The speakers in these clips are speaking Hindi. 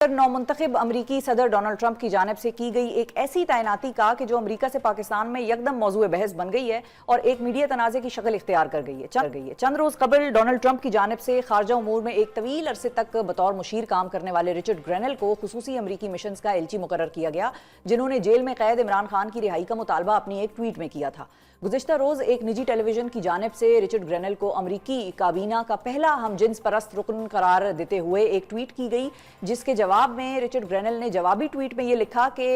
नौमुंतखब अमरीकी सदर डोनाल्ड ट्रंप की जानिब से की गई एक ऐसी तैनाती का कि जो अमरीका से पाकिस्तान में यकदम मौजूए बहस बन गई है और एक मीडिया तनाज़े की शक्ल इख्तियार कर गई है। चंद रोज कबल डोनाल्ड ट्रंप की जानिब से खारजा उमूर में एक तवील अरसे तक बतौर मुशीर काम करने वाले रिचर्ड ग्रेनेल को खुसूसी अमरीकी मिशन का एलची मुकर्रर किया गया, जिन्होंने जेल में कैद इमरान खान की रिहाई का मुतालबा अपनी एक ट्वीट में किया था। गुज़िश्ता रोज एक निजी टेलीविजन की जानिब से रिचर्ड ग्रेनेल को अमरीकी काबीना का पहला हमजिन्स परस्त रुकन करार देते हुए एक ट्वीट की गई, जिसके जवाब में रिचर्ड ग्रेनेल ने जवाबी ट्वीट में यह लिखा कि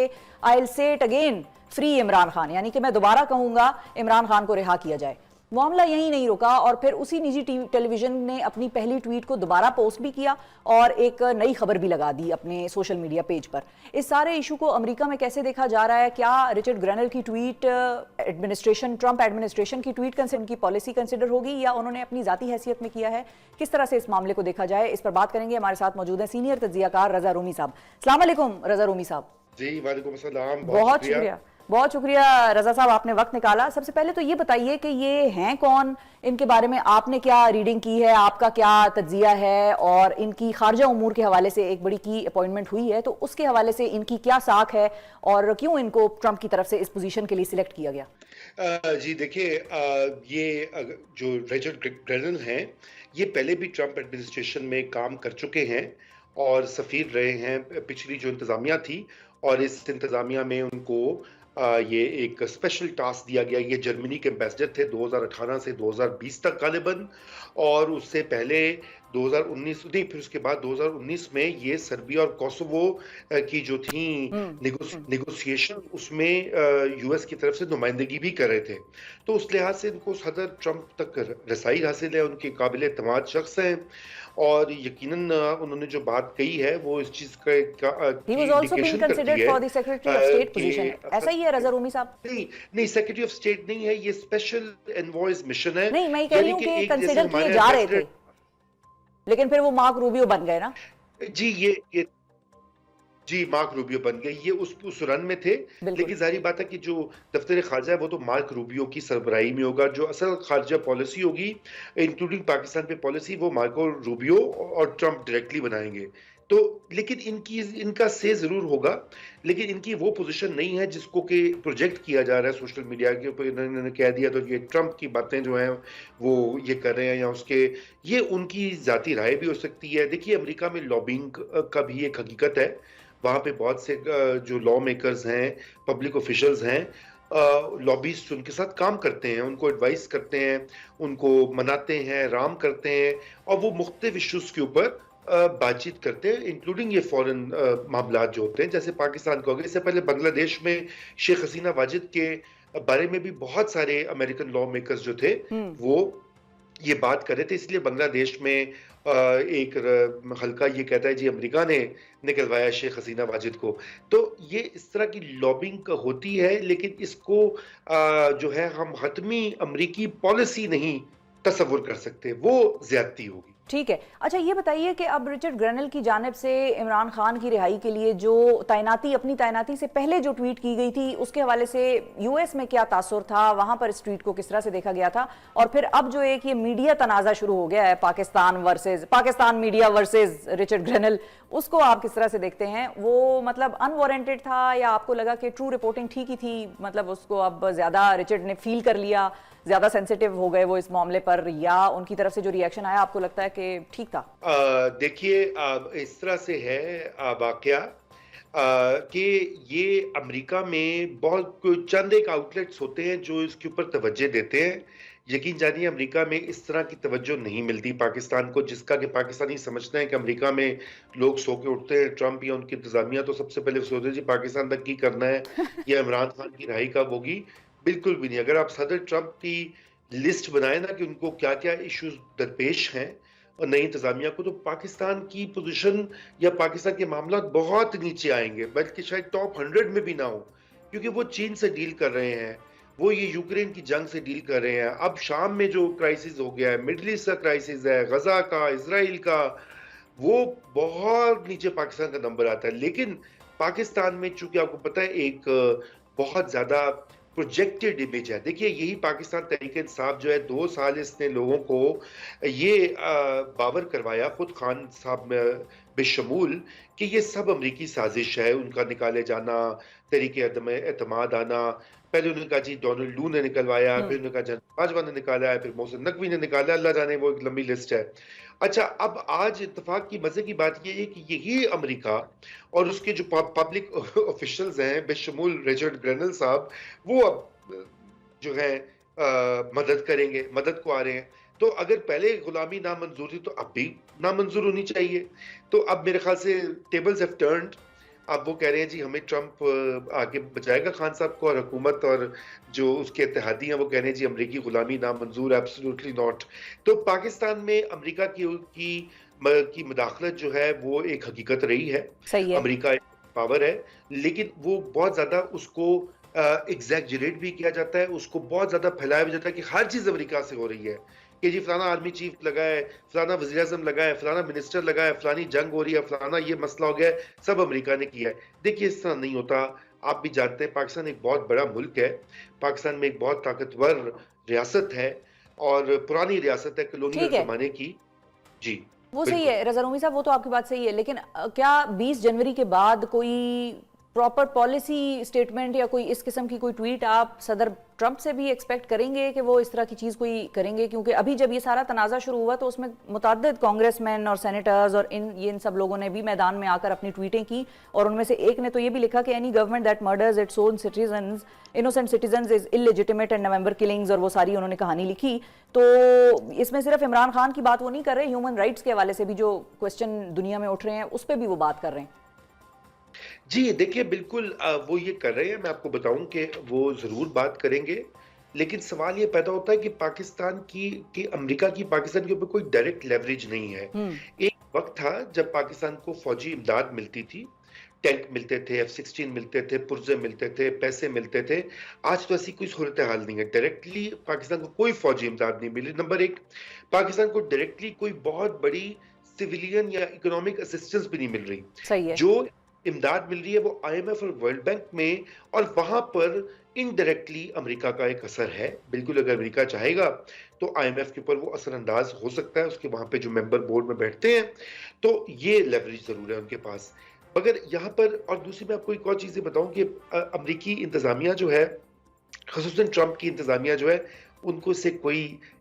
I will say it again, free Imran Khan, यानी कि मैं दोबारा कहूंगा इमरान खान को रिहा किया जाए। मामला यहीं नहीं रुका और फिर उसी निजी टेलीविजन ने अपनी पहली ट्वीट को दोबारा पोस्ट भी किया और एक नई खबर भी लगा दी अपने सोशल मीडिया पेज पर। इस सारे इशू को अमेरिका में कैसे देखा जा रहा है? क्या रिचर्ड ग्रेनेल की ट्वीट ट्रंप एडमिनिस्ट्रेशन की ट्वीट की पॉलिसी कंसिडर होगी या उन्होंने अपनी जाती हैसियत में किया है? किस तरह से इस मामले को देखा जाए, इस पर बात करेंगे। हमारे साथ मौजूद है सीनियर तज्जियाकार रजा रूमी साहब। अस्सलाम वालेकुम रजा रूमी साहब। जी वालेकुम अस्सलाम, बहुत शुक्रिया रजा साहब, आपने वक्त निकाला। सबसे पहले तो ये बताइए कि ये हैं कौन, इनके बारे में आपने क्या रीडिंग की है, आपका क्या तज्जिया है, और इनकी खारजा उमूर के हवाले से एक बड़ी की अपॉइंटमेंट हुई है तो उसके हवाले से इनकी क्या साख है और क्यों इनको ट्रंप की तरफ से इस पोजीशन के लिए सिलेक्ट किया गया? जी देखिए, ये जो रिचर्ड ग्रेनेल हैं, ये पहले भी ट्रंप एडमिनिस्ट्रेशन में काम कर चुके हैं और सफीर रहे हैं पिछली जो इंतजामिया थी, और इस इंतजामिया में उनको ये एक स्पेशल टास्क दिया गया। ये जर्मनी के एम्बेसडर थे 2018 से 2020 तक गालिबन, और उससे पहले 2019 नहीं, फिर उसके बाद 2019 में ये सर्बिया और कोसोवो की जो थी नेगोशिएशन, उसमें यूएस की तरफ से नुमाइंदगी भी कर रहे थे। तो उस लिहाज से इनको सदर ट्रंप तक रसाई हासिल है, उनके काबिल एतमाद शख्स हैं, और यकीनन उन्होंने जो बात कही है वो इस चीज का इंडिकेशन करती है ऐसा ही है रजा रूमी साहब? नहीं, सेक्रेटरी ऑफ स्टेट नहीं है, ये स्पेशल एनवॉयज मिशन है। नहीं, मैं कह रही हूं कि कंसीडर किए जा रहे थे, लेकिन फिर वो मार्क रूबियो बन गए ना। जी ये जी मार्क रूबियो बन गए, ये उस रन में थे। लेकिन जाहिर बात है कि जो दफ्तर खारजा है वो तो मार्क रूबियो की सरबराही में होगा। जो असल खारजा पॉलिसी होगी इंक्लूडिंग पाकिस्तान पे पॉलिसी, वो मार्को रूबियो और ट्रंप डायरेक्टली बनाएंगे। तो लेकिन इनका से जरूर होगा, लेकिन इनकी वो पोजीशन नहीं है जिसको कि प्रोजेक्ट किया जा रहा है सोशल मीडिया के ऊपर। इन्होंने कह दिया तो ये ट्रंप की बातें जो हैं वो ये कर रहे हैं, या उसके ये उनकी जाती राय भी हो सकती है। देखिए, अमेरिका में लॉबिंग का भी एक हकीकत है। वहाँ पे बहुत से जो लॉ मेकर्स हैं, पब्लिक ऑफिशियल्स हैं, लॉबीस्ट उनके साथ काम करते हैं, उनको एडवाइस करते हैं, उनको मनाते हैं, राम करते हैं, और वो मुख्तलिफ इश्यूज के ऊपर बातचीत करते हैं, इंक्लूडिंग ये फॉरेन मामला जो होते हैं, जैसे पाकिस्तान को हो गया। इससे पहले बांग्लादेश में शेख हसीना वाजिद के बारे में भी बहुत सारे अमेरिकन लॉ मेकर्स जो थे वो ये बात कर रहे थे। इसलिए बांग्लादेश में एक हल्का ये कहता है जी अमेरिका ने निकलवाया शेख हसीना वाजिद को। तो ये इस तरह की लॉबिंग होती है, लेकिन इसको जो है हम हतमी अमेरिकी पॉलिसी नहीं तस्वुर कर सकते, वो ज्यादती होगी। ठीक है, अच्छा ये बताइए कि अब रिचर्ड ग्रेनेल की जानिब से इमरान खान की रिहाई के लिए जो अपनी तैनाती से पहले जो ट्वीट की गई थी, उसके हवाले से यूएस में क्या तासुर था, वहां पर इस ट्वीट को किस तरह से देखा गया था, और फिर अब जो एक ये मीडिया तनाजा शुरू हो गया है Pakistan media versus Richard Grenell, उसको आप किस तरह से देखते हैं? वो मतलब अनवारंटेड था या आपको लगा कि ट्रू रिपोर्टिंग ठीक ही थी, मतलब उसको अब ज्यादा रिचर्ड ने फील कर लिया, ज्यादा सेंसिटिव हो गए वो इस मामले पर, या उनकी तरफ से जो रिएक्शन आया आपको लगता है कि ठीक था? देखिए, इस तरह से है वाकया कि ये अमेरिका में बहुत चंद एक आउटलेट्स होते हैं जो इसके ऊपर तवज्जो देते हैं। यकीन जानिए, अमेरिका में इस तरह की तवज्जो नहीं मिलती पाकिस्तान को, जिसका कि पाकिस्तानी समझते हैं कि अमेरिका में लोग सो के उठते हैं, ट्रंप या उनकी इंतजामिया तो सबसे पहले सोचते हैं जी पाकिस्तान तक की करना है या इमरान खान की रिहाई कब होगी। बिल्कुल भी नहीं। अगर आप सदर ट्रंप की लिस्ट बनाए ना कि उनको क्या क्या इश्यूज दरपेश हैं और नई इंतजामिया को, तो पाकिस्तान की पोजीशन या पाकिस्तान के मामला बहुत नीचे आएंगे, बल्कि शायद टॉप 100 में भी ना हो, क्योंकि वो चीन से डील कर रहे हैं, वो ये यूक्रेन की जंग से डील कर रहे हैं, अब शाम में जो क्राइसिस हो गया है, मिडल ईस्ट का क्राइसिस है, गजा का, इसराइल का, वो बहुत नीचे पाकिस्तान का नंबर आता है। लेकिन पाकिस्तान में चूंकि आपको पता है एक बहुत ज्यादा प्रोजेक्टेड इमेज है। देखिए, यही पाकिस्तान तहरीक इंसाफ जो है 2 साल इसने लोगों को ये बावर करवाया, खुद खान साहब बेशमूल कि ये सब अमरीकी साजिश है, उनका निकाले जाना, तहरीक अदम एतमाद आना, पहले उन्होंने कहा जी डोनाल्ड लू ने निकलवाया, फिर उन्होंने कहा जनरल बाजवा ने निकाला है, फिर मोहसिन नकवी ने निकाला, अल्लाह जाने वो एक लंबी लिस्ट है। अच्छा, अब आज इत्तेफाक की मजे की बात ये है कि यही अमेरिका और उसके जो पब्लिक ऑफिशियल्स हैं बेशमूल रिचर्ड ग्रेनल साहब, वो अब जो है मदद करेंगे, मदद को आ रहे हैं। तो अगर पहले गुलामी नामंजूर थी तो अब भी नामंजूर होनी चाहिए। तो अब मेरे ख्याल से टेबल्स हैव टर्न्ड। अब वो कह रहे हैं जी हमें ट्रंप आगे बचाएगा खान साहब को, और हुकूमत और जो उसके इत्तेहादी हैं वो कह रहे हैं जी अमरीकी गुलामी नामंजूर, एब्सोल्युटली नॉट। तो पाकिस्तान में अमरीका की मुदाखलत जो है वो एक हकीकत रही है। सही है। अमरीका एक पावर है, लेकिन वो बहुत ज्यादा उसको एग्जैजरेट भी किया जाता है, उसको बहुत ज्यादा फैलाया भी जाता है कि हर चीज अमेरिका से हो रही है, कि जी फलाना आर्मी चीफ लगा है, फलाना वज़ीर आज़म लगा है, फलाना मिनिस्टर लगा है, फलानी जंग हो रही है, फलाना ये मसला हो गया है, सब अमेरिका ने किया है। देखिए इस तरह नहीं होता। आप भी जानते हैं पाकिस्तान एक बहुत बड़ा मुल्क है, पाकिस्तान में एक बहुत ताकतवर रियासत है और पुरानी रियासत है कॉलोनियल ठीक है, जमाने की। जी वो सही बिल्कुल। है रजा रूमी साहब, वो तो आपकी बात सही है, लेकिन क्या 20 जनवरी के बाद कोई प्रॉपर पॉलिसी स्टेटमेंट या कोई इस किस्म की कोई ट्वीट आप सदर ट्रंप से भी एक्सपेक्ट करेंगे कि वो इस तरह की चीज़ कोई करेंगे? क्योंकि अभी जब ये सारा तनाज़ा शुरू हुआ तो उसमें मुतअद्दिद कांग्रेसमैन और सेनेटर्स और इन सब लोगों ने भी मैदान में आकर अपनी ट्वीटें की, और उनमें से एक ने तो ये भी लिखा कि any government that murders its own citizens, innocent citizens is illegitimate and November killings, और वो सारी उन्होंने कहानी लिखी। तो इसमें सिर्फ इमरान खान की बात वो नहीं कर रहे, ह्यूमन राइट्स के हवाले से भी जो क्वेश्चन दुनिया में उठ रहे हैं उस पर भी वो बात कर रहे हैं। जी, देखिए बिल्कुल वो ये कर रहे हैं, मैं आपको बताऊं कि वो ज़रूर बात करेंगे, लेकिन सवाल ये पैदा होता है कि पाकिस्तान की कि अमेरिका की पाकिस्तान के ऊपर कोई डायरेक्ट लेवरेज नहीं है। एक वक्त था जब पाकिस्तान को फौजी इमदाद मिलती थी, टैंक मिलते थे, F-16 मिलते थे, पुर्जे मिलते थे, पैसे मिलते थे। आज तो ऐसी कोई सूरत हाल नहीं है। डायरेक्टली पाकिस्तान को कोई फौजी इमदाद नहीं मिली। नंबर एक, पाकिस्तान को डायरेक्टली कोई बहुत बड़ी सिविलियन या इकोनॉमिक असिस्टेंस भी नहीं मिल रही। सही है। जो इमदाद मिल रही है वो IMF और वर्ल्ड बैंक में, और वहां पर इनडायरेक्टली अमेरिका का एक असर है। बिल्कुल अगर अमेरिका चाहेगा तो IMF के ऊपर वो असरअंदाज हो सकता है, उसके वहां पे जो मेंबर बोर्ड में बैठते हैं, तो ये लेवरेज जरूर है उनके पास। मगर यहाँ पर और दूसरी मैं आपको एक और चीजें बताऊं कि अमरीकी इंतजामिया जो है, ख़ुसूसन ट्रंप की इंतजामिया जो है, उनको से कोई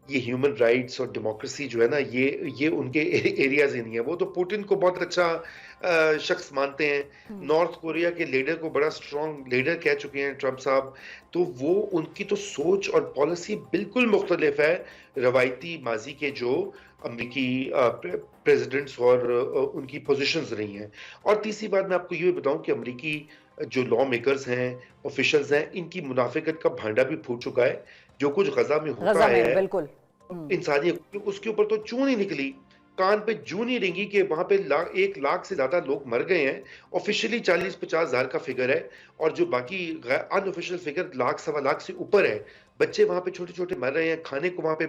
ये ह्यूमन राइट्स और डेमोक्रेसी जो है ना, ये उनके एरियाज ही नहीं है। वो तो पुतिन को बहुत अच्छा शख्स मानते हैं, नॉर्थ कोरिया के लीडर को बड़ा स्ट्रॉन्ग लीडर कह चुके हैं ट्रंप साहब। तो वो उनकी तो सोच और पॉलिसी बिल्कुल मुख्तलिफ है रवायती माजी के जो अमरीकी प्रेसिडेंट्स और उनकी पोजीशंस रही हैं। और तीसरी बात मैं आपको ये बताऊं कि अमरीकी जो लॉ मेकर्स हैं, ऑफिशियल्स हैं, इनकी मुनाफिकत का भांडा भी फूट चुका है। जो कुछ गजा में होता है बिल्कुल इंसानियत, उसके ऊपर तो चूं नहीं निकली, कान पे जूं नहीं रेंगी कि वहां पे 1 लाख से ज्यादा लोग मर गए हैं। ऑफिशियली 40-50 हजार का फिगर है, और जो बाकी अनऑफिशियल फिगर 1 लाख सवा लाख से ऊपर है। बच्चे वहां पे छोटे छोटे मर रहे हैं, खाने को वहां पे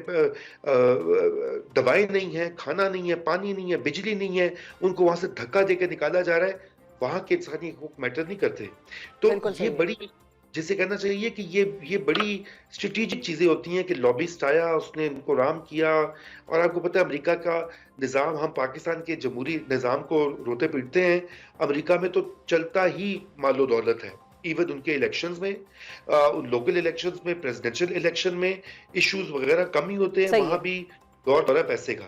दवाएं नहीं है, खाना नहीं है, पानी नहीं है, बिजली नहीं है, उनको वहां से धक्का देकर निकाला जा रहा है। वहां के इंसानी हकूक मैटर नहीं करते। तो ये बड़ी, जिसे कहना चाहिए कि ये बड़ी स्ट्रेटेजिक चीजें होती हैं कि लॉबिस्ट आया, उसने इनको राम किया। और आपको पता है अमेरिका का निज़ाम, हम पाकिस्तान के जमहूरी निज़ाम को रोते पीटते हैं, अमेरिका में तो चलता ही मालो दौलत है। इवन उनके इलेक्शंस में, लोकल इलेक्शंस में, प्रेसिडेंशियल इलेक्शन में इश्यूज वगैरह कम ही होते हैं, वहां भी दौर दौरा पैसे का।